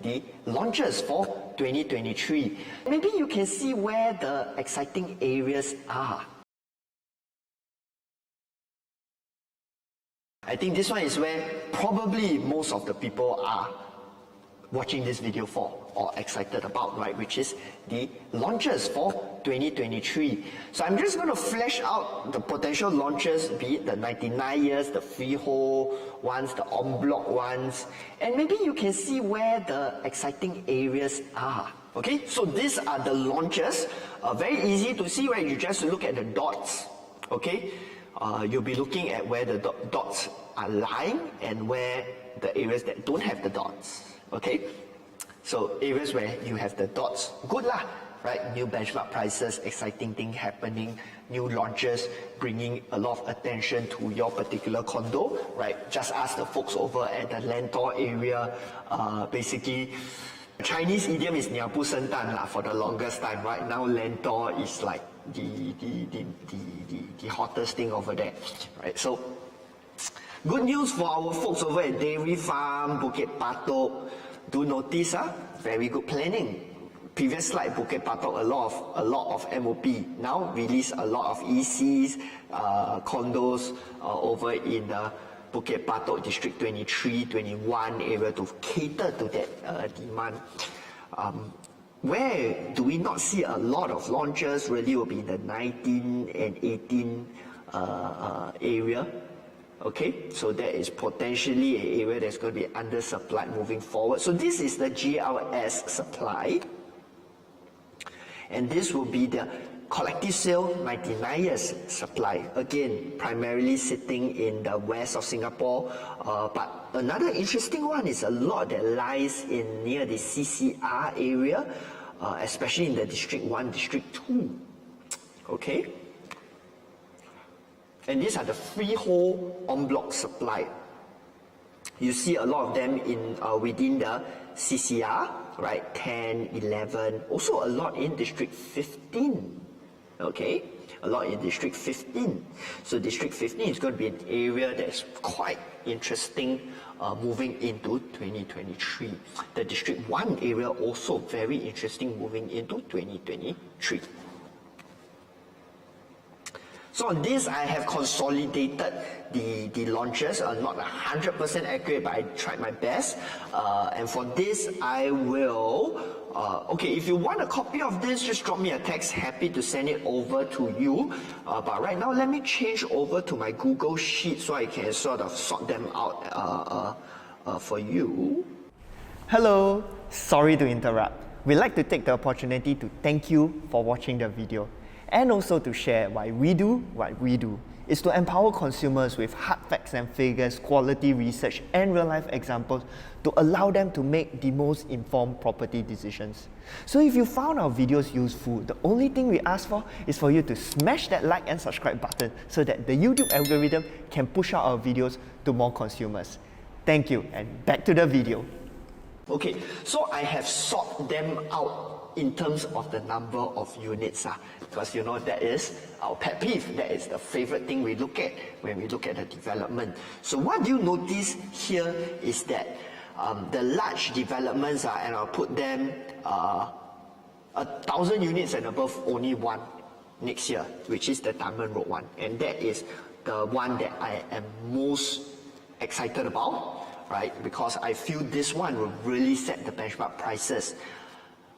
the launches for 2023. Maybe you can see where the exciting areas are. I think this one is where probably most of the people are watching this video for or excited about, right? Which is the launches for 2023. So I'm just going to flesh out the potential launches, be it the 99 years, the freehold ones, the en bloc ones, and maybe you can see where the exciting areas are. Okay, so these are the launches. Very easy to see, right? You just look at the dots. Okay, you'll be looking at where the dots are lying and where the areas that don't have the dots. Okay, so areas where you have the dots, good lah, right? New benchmark prices, exciting thing happening, new launches, bringing a lot of attention to your particular condo, right? Just ask the folks over at the Lentor area. Basically, Chinese idiom is 鸟不生蛋 lah for the longest time. Right now, Lentor is like the hottest thing over there, right? So, good news for our folks over at Dairy Farm, Bukit Batok. Do notice, very good planning. Previous slide, Bukit Batok, a lot of MOP. Now release a lot of ECs, condos over in the Bukit Batok District 23, 21 area to cater to that demand. Where do we not see a lot of launches? Really will be the 19 and 18 area. Okay, so that is potentially an area that's going to be undersupplied moving forward. So this is the GLS supply. And this will be the collective sale 99 years supply. Again, primarily sitting in the west of Singapore. But another interesting one is a lot that lies in near the CCR area, especially in the District 1, District 2. Okay. And these are the freehold en bloc supply. You see a lot of them in within the CCR, right? 10, 11, also a lot in District 15. Okay, a lot in District 15. So District 15 is going to be an area that's quite interesting moving into 2023. The District 1 area also very interesting moving into 2023. So on this, I have consolidated the launches, not 100% accurate, but I tried my best. And for this, I will, okay, if you want a copy of this, just drop me a text, happy to send it over to you. But right now, let me change over to my Google Sheet so I can sort of sort them out for you. Hello, sorry to interrupt. We'd like to take the opportunity to thank you for watching the video, and also to share why we do what we do. Is to empower consumers with hard facts and figures, quality research, and real-life examples to allow them to make the most informed property decisions. So if you found our videos useful, the only thing we ask for is for you to smash that like and subscribe button so that the YouTube algorithm can push out our videos to more consumers. Thank you, and back to the video. Okay, so I have sorted them out in terms of the number of units, because you know that is our pet peeve. That is the favorite thing we look at when we look at the development. So what you notice here is that the large developments are, and I'll put them 1,000 units and above, only one next year, which is the Dunman Road one, and that is the one that I am most excited about. Right, because I feel this one will really set the benchmark prices.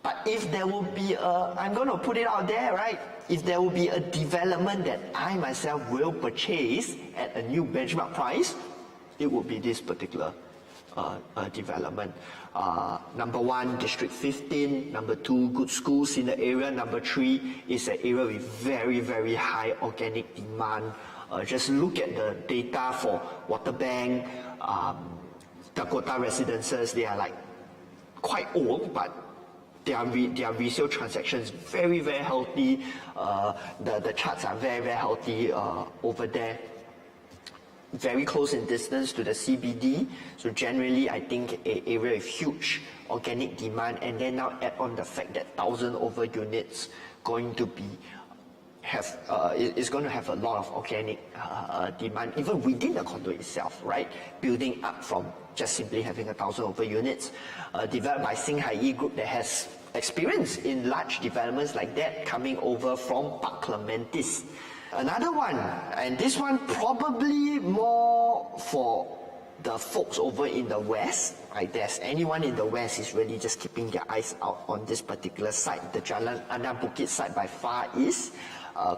But if there will be a, I'm going to put it out there, right? If there will be a development that I myself will purchase at a new benchmark price, it would be this particular development. Number 1, District 15. Number 2, good schools in the area. Number 3 is an area with very, very high organic demand. Just look at the data for Waterbank, Dakota residences. They are like quite old, but their resale transactions very, very healthy. The charts are very, very healthy over there. Very close in distance to the CBD. So generally, I think an area with huge organic demand, and then now add on the fact that 1,000 over units going to be is going to have a lot of organic demand even within the condo itself, right? Building up from just simply having 1,000 over units, developed by Singhai Group that has experience in large developments like that, coming over from Park Clementis. Another one, and this one probably more for the folks over in the west, right? There's anyone in the west is really just keeping their eyes out on this particular site, the Jalan Anak Bukit site by Far East,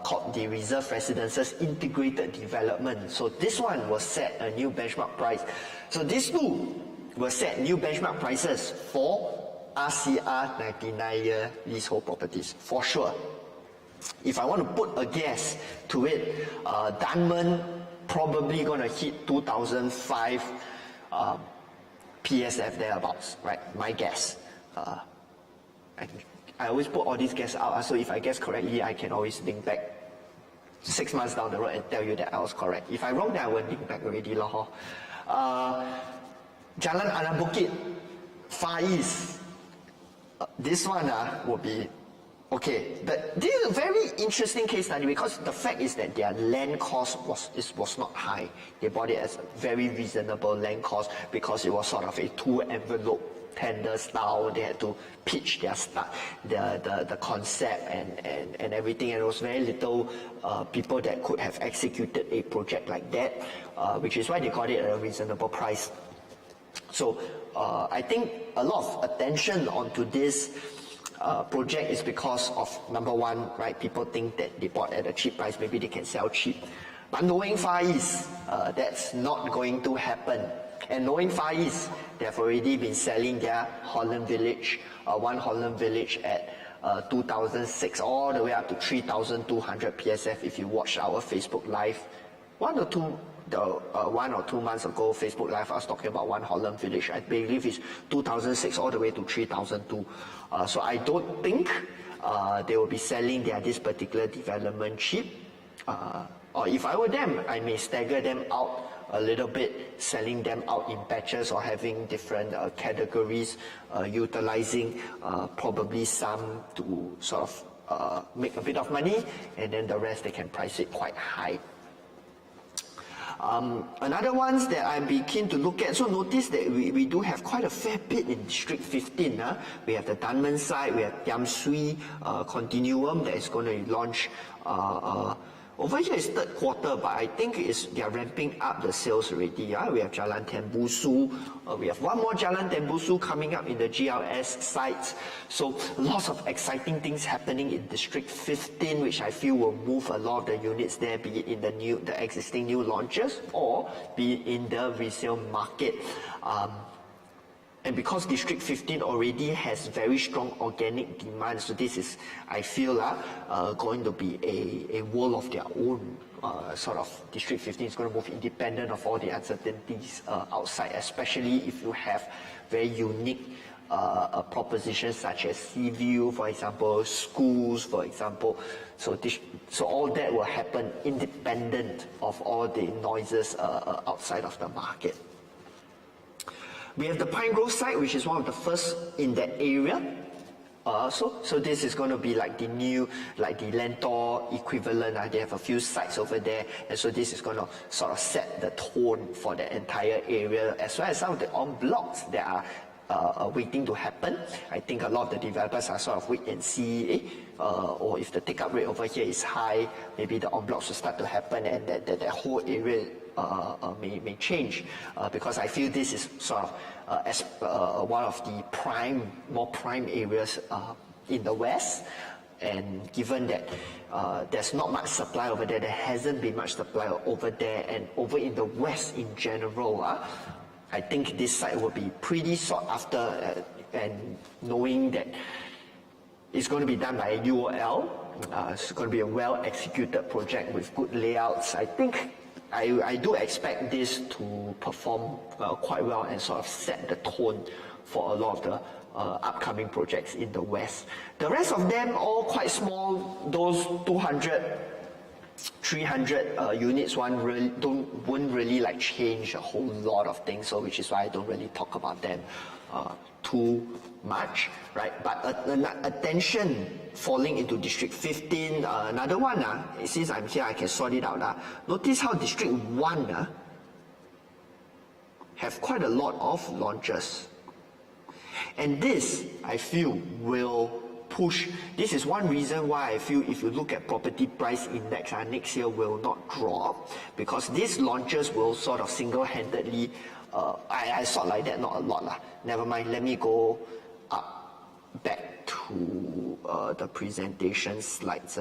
called the Reserve Residences Integrated Development. So this one will set a new benchmark price. So these two will set new benchmark prices for RCR 99-year leasehold properties, for sure. If I want to put a guess to it, Dunman probably going to hit 2005 PSF thereabouts, right? My guess. I always put all these guesses out, so if I guess correctly, I can always link back 6 months down the road and tell you that I was correct. If I'm wrong, then I won't link back already. Jalan Anak Bukit, Far East. This one will be okay, but this is a very interesting case study because the fact is that their land cost was not high. They bought it as a very reasonable land cost because it was sort of a two-envelope tender style. They had to pitch their the concept and everything, and it was very little people that could have executed a project like that, which is why they got it at a reasonable price. So I think a lot of attention onto this project is because of, number one, right, people think that they bought at a cheap price, maybe they can sell cheap. But knowing Far East, that's not going to happen. And knowing Far East, they have already been selling their Holland Village, one Holland Village at 2006 all the way up to 3,200 PSF. If you watch our Facebook Live, 1 or 2 months ago, Facebook Live, I was talking about one Holland Village. I believe it's 2006 all the way to 3002. So I don't think they will be selling this particular development cheap. Or if I were them, I may stagger them out a little bit, selling them out in batches or having different categories, utilizing probably some to sort of make a bit of money, and then the rest they can price it quite high. Another ones that I'd be keen to look at, so notice that we do have quite a fair bit in District 15. We have the Dunman side, we have Tiam Sui Continuum that is going to launch over here is third quarter, but I think they are ramping up the sales already. We have Jalan Tembusu, we have one more Jalan Tembusu coming up in the GLS sites. So lots of exciting things happening in District 15, which I feel will move a lot of the units there, be it in the existing new launches or be it in the resale market. And because District 15 already has very strong organic demand, so this is, I feel, going to be a world of their own. Sort of District 15 is going to move independent of all the uncertainties outside, especially if you have very unique propositions such as sea view, for example, schools, for example. So all that will happen independent of all the noises outside of the market. We have the Pine Grove site, which is one of the first in that area. So this is going to be like the new, like the Lentor equivalent. They have a few sites over there, and so this is going to sort of set the tone for the entire area, as well as some of the en blocs that are waiting to happen. I think a lot of the developers are sort of wait and see, or if the take-up rate over here is high, maybe the en blocs will start to happen, and that whole area may change, because I feel this is sort of as one of the more prime areas in the west, and given that there's not much supply over there, there hasn't been much supply over there, and over in the west in general, I think this site will be pretty sought after, and knowing that it's going to be done by a UOL, it's going to be a well-executed project with good layouts. I think I do expect this to perform quite well and sort of set the tone for a lot of the upcoming projects in the west. The rest of them all quite small, those 200, 300 units won't really like change a whole lot of things, so which is why I don't really talk about them too much, right? But attention falling into District 15, another one, since I'm here, I can sort it out. Notice how District 1 have quite a lot of launches. And this, I feel, will push. This is one reason why I feel if you look at property price index, next year will not drop, because these launches will sort of single-handedly, I sort like that, not a lot. Never mind, let me go up back to the presentation slides.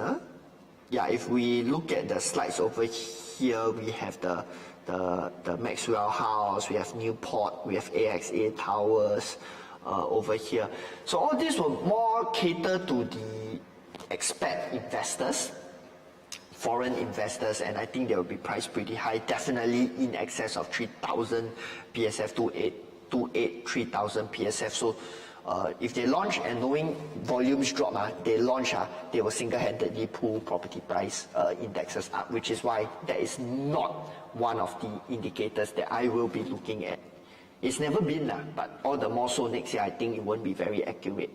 Yeah, if we look at the slides over here, we have the Maxwell House, we have Newport, we have AXA Towers, over here. So all this will more cater to the expat investors, foreign investors, and I think they will be priced pretty high, definitely in excess of 3,000 PSF, 3,000 PSF. So if they launch and knowing volumes drop, they launch, they will single-handedly pull property price indexes up, which is why that is not one of the indicators that I will be looking at. It's never been, but all the more so next year, I think it won't be very accurate.